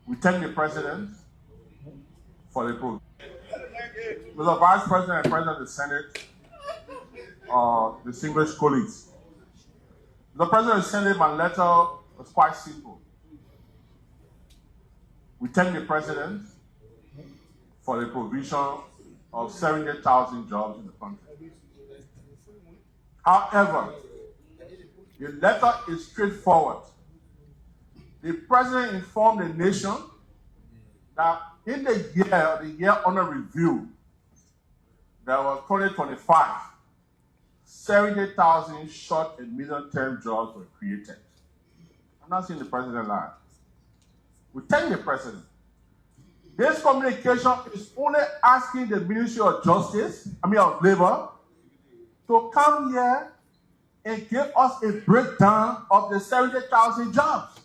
We thank the President for the program. Mr. Vice President and President of the Senate, distinguished colleagues. The President of the Senate, my letter was quite simple. We thank the President for the provision of 70,000 jobs in the country. However, the letter is straightforward. The President informed the nation that in the year under review, there was 2025, 70,000 short and medium-term jobs were created. I'm not seeing the President lie. We thank the President. This communication is only asking the Ministry of of Labor, to come here and give us a breakdown of the 70,000 jobs.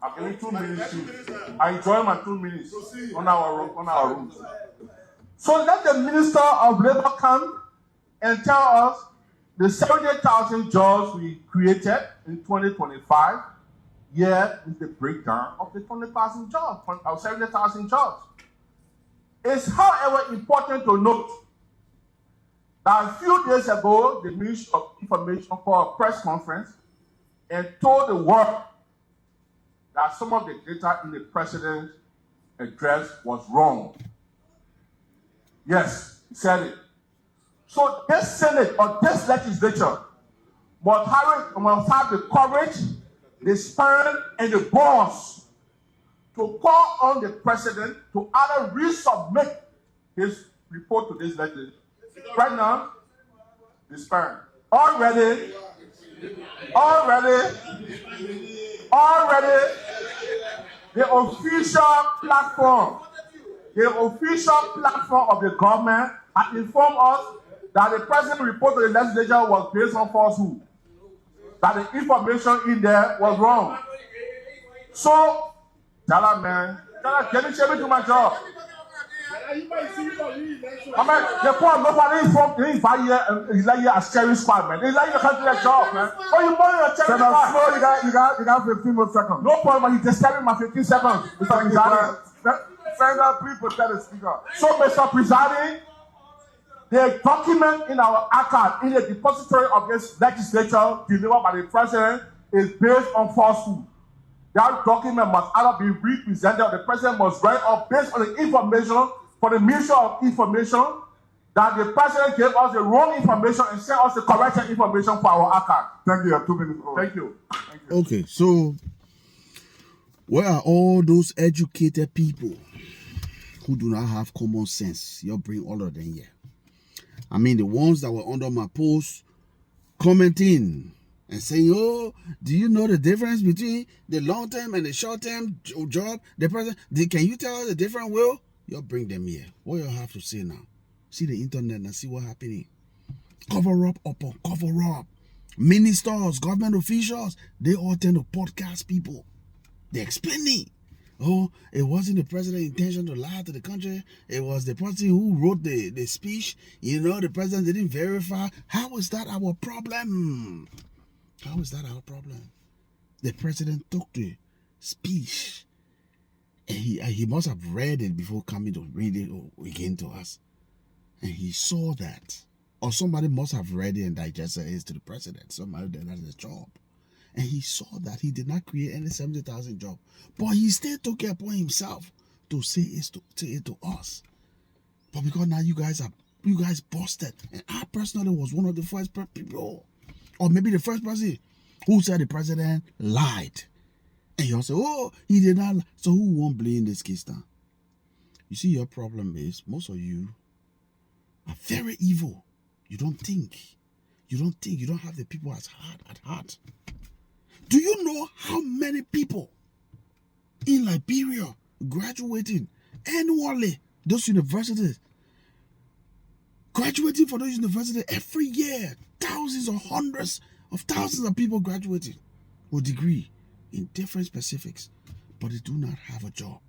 I'm giving 2 minutes. I enjoy my 2 minutes on our rooms. So let the Minister of Labor come and tell us the 70,000 jobs we created in 2025. Here is the breakdown of the 20,000 jobs, of 70,000 jobs. It's, however, important to note that a few days ago, the Ministry of Information called a press conference and told the world that some of the data in the President's address was wrong. Yes, he said it. So this Senate or this legislature must have the courage, the spirit, and the balls to call on the President to either resubmit his report to this legislature. Right now, the spirit. Already, the official platform of the government had informed us that the President's report to the legislature was based on falsehood, that the information in there was wrong. So, tell man, get me to my job. I mean, the poor nobody from he's like a scary squad, man. He's like you can't do that job, man. Oh, you want your check? You got 15 more seconds. No problem, he just telling my 15 seconds. Mr. Presiding, please protect the speaker. So, Mr. Presiding, the document in our archive, in the depository of this legislature delivered by the President, is based on falsehood. That document must either be represented, or the President must write up based on the information for the Ministry of Information that the President gave us the wrong information and sent us the correct information for our archive. Thank you. 2 minutes. Thank you. Okay, so where are all those educated people who do not have common sense? You bring all of them here. I mean, the ones that were under my post commenting and saying, oh, do you know the difference between the long-term and the short-term job? The President, can you tell us the difference, Will? You bring them here. What you have to say now? See the internet and see what's happening. Cover up upon cover up. Ministers, government officials, they all tend to podcast people. They're explaining. Oh, it wasn't the President's intention to lie to the country. It was the person who wrote the speech. You know, the President didn't verify. How is that our problem? How is that our problem? The President took the speech and he must have read it before coming to read it again to us. And he saw that. Or somebody must have read it and digested it to the President. Somebody did that his job. And he saw that he did not create any 70,000 jobs. But he still took it upon himself to say it to us. But because now you guys busted. And I personally was one of the first people. Or maybe the first person who said the President lied. And you all say, oh, he did not lie. So who won't blame this case now? You see, your problem is most of you are very evil. You don't think. You don't have the people at heart. Do you know how many people in Liberia graduating annually, those universities, graduating for those universities every year, thousands or hundreds of thousands of people graduating with degree in different specifics, but they do not have a job.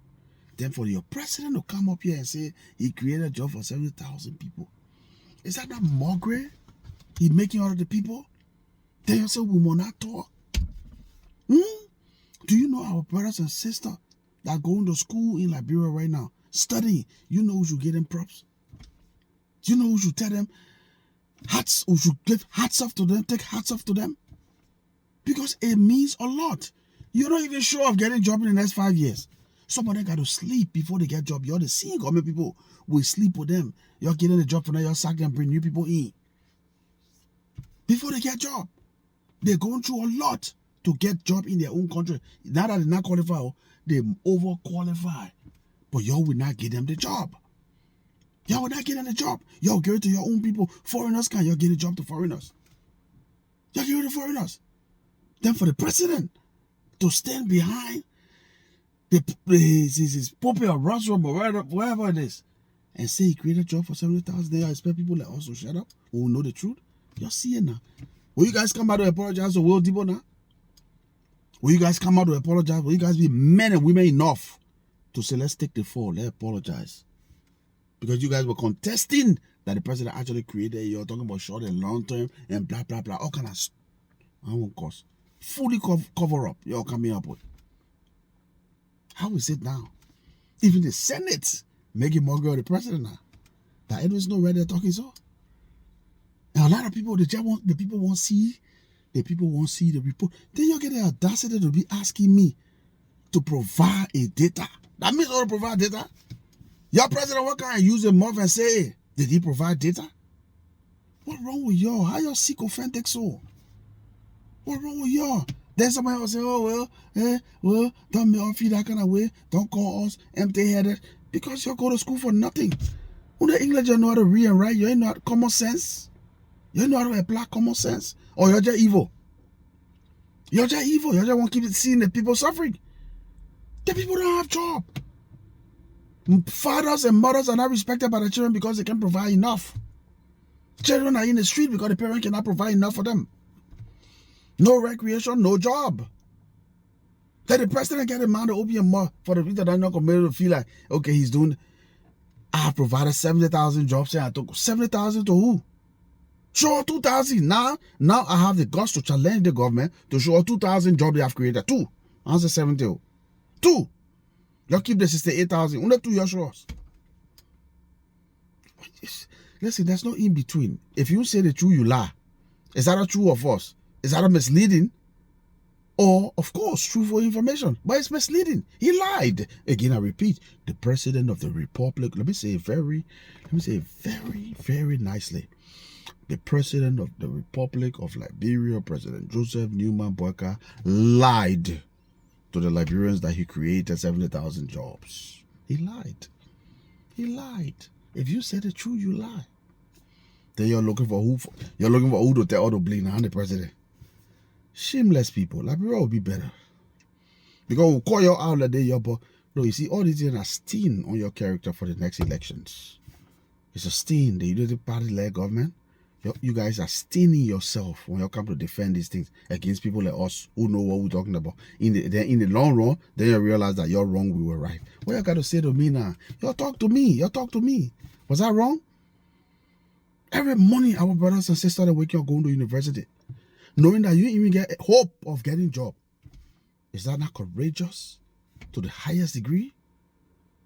Then for your President to come up here and say he created a job for 70,000 people, is that not mockery? He making all of the people? Then you say we will not talk. Do know our brothers and sisters that are going to school in Liberia right now, studying, you know who should give them props? You know who should tell them hats, who should give hats off to them, take hats off to them? Because it means a lot. You're not even sure of getting a job in the next 5 years. Some of them got to sleep before they get a job. You're the seeing government people will sleep with them. You're getting a job for now, you're sack them, bring new people in. Before they get a job. They're going through a lot to get job in their own country. Now that they're not qualified, they overqualify. But y'all will not give them the job. Y'all will not get them the job. Y'all give it to your own people. Foreigners can y'all give a job to foreigners. Y'all give it to foreigners. Then for the president to stand behind his pulpit or rostrum or wherever it is and say he created a job for 70,000, they expect people like us to shut up who know the truth. Y'all see it now. Will you guys come out to apologize to Will Debo now? Will you guys come out to apologize? Will you guys be men and women enough to say, let's take the fall, let's apologize? Because you guys were contesting that the president actually created, you're talking about short and long term and blah, blah, blah, all kind of I won't cause. Fully cover up, y'all coming up with. How is it now? Even the Senate making more of the president now. That Edward's not ready talking so. And a lot of people, the people won't see the report. Then you get the audacity to be asking me to provide a data. That means not to provide data. Your president, what can I use a mouth and say, did he provide data? What's wrong with y'all? How y'all sycophantic so? What's wrong with y'all? Then somebody will say, oh, well, don't make us feel that kind of way. Don't call us empty-headed. Because y'all go to school for nothing. Who the English you know how to read and write? You ain't know common sense. You ain't know how to apply common sense. Or you're just evil. You're just evil. You just want to keep seeing the people suffering. The people don't have job. Fathers and mothers are not respected by the children because they can't provide enough. Children are in the street because the parent cannot provide enough for them. No recreation, no job. Then the president get a man to open your mouth for the people that are not committed to feel like, okay, he's doing, I have provided 70,000 jobs and I took 70,000 to who? Show 2,000. Now I have the guts to challenge the government to show 2,000 jobs they have created. 2. Answer 70. 2. Y'all keep the 68,000. Only 2 years show us. Listen, there's no in between. If you say the truth, you lie. Is that a true or false? Is that a misleading? Or, of course, truthful information. But it's misleading. He lied. Again, I repeat, the president of the republic, let me say it very, very nicely. The president of the Republic of Liberia, President Joseph Newman Boyka, lied to the Liberians that he created 70,000 jobs. He lied. He lied. If you say the truth, you lie. Then you're looking for who? You're looking for who to tell to blame. I'm the president. Shameless people. Liberia will be better. Because we'll call you out the day, but no, you see, all these things are stain on your character for the next elections. It's a stain. The Unity Party-led government. You guys are staining yourself when you come to defend these things against people like us who know what we're talking about. In the long run, then you realize that you're wrong, we were right. What you got to say to me now? You talk to me. You talk to me. Was I wrong? Every morning, our brothers and sisters are waking up going to university, knowing that you even get hope of getting a job. Is that not courageous to the highest degree?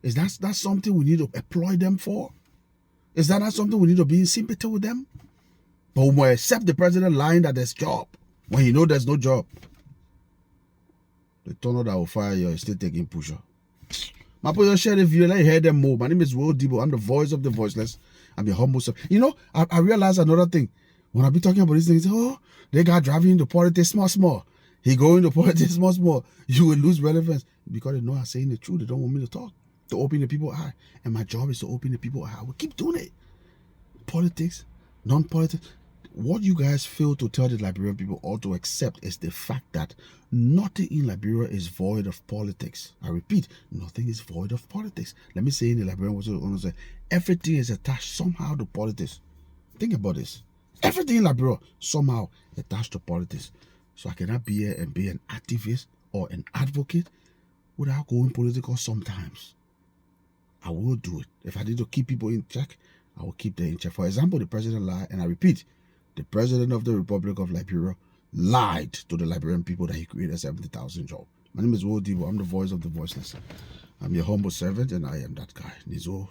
Is that something we need to employ them for? Is that not something we need to be in sympathy with them? But we might accept the president lying that there's job when you know there's no job. The tunnel that will fire you is still taking pusher. My boy, share the video. Let you hear them more. My name is Will Debo. I'm the voice of the voiceless. I'm your humble self. You know, I realized another thing. When I be talking about these things, oh, they got driving into politics small. He go into politics small. You will lose relevance because they know I'm saying the truth. They don't want me to talk. To open the people's eye. And my job is to open the people's eye. I will keep doing it. Politics, non-politics. What you guys fail to tell the Liberian people or to accept is the fact that nothing in Liberia is void of politics. I repeat, nothing is void of politics. Let me say in the Liberian words, everything is attached somehow to politics. Think about this. Everything in Liberia somehow attached to politics. So I cannot be here and be an activist or an advocate without going political sometimes. I will do it. If I need to keep people in check, I will keep them in check. For example, the president lied, and I repeat, the president of the Republic of Liberia lied to the Liberian people that he created 70,000 jobs. My name is Wodibo. I'm the voice of the voiceless. I'm your humble servant, and I am that guy, Nizo.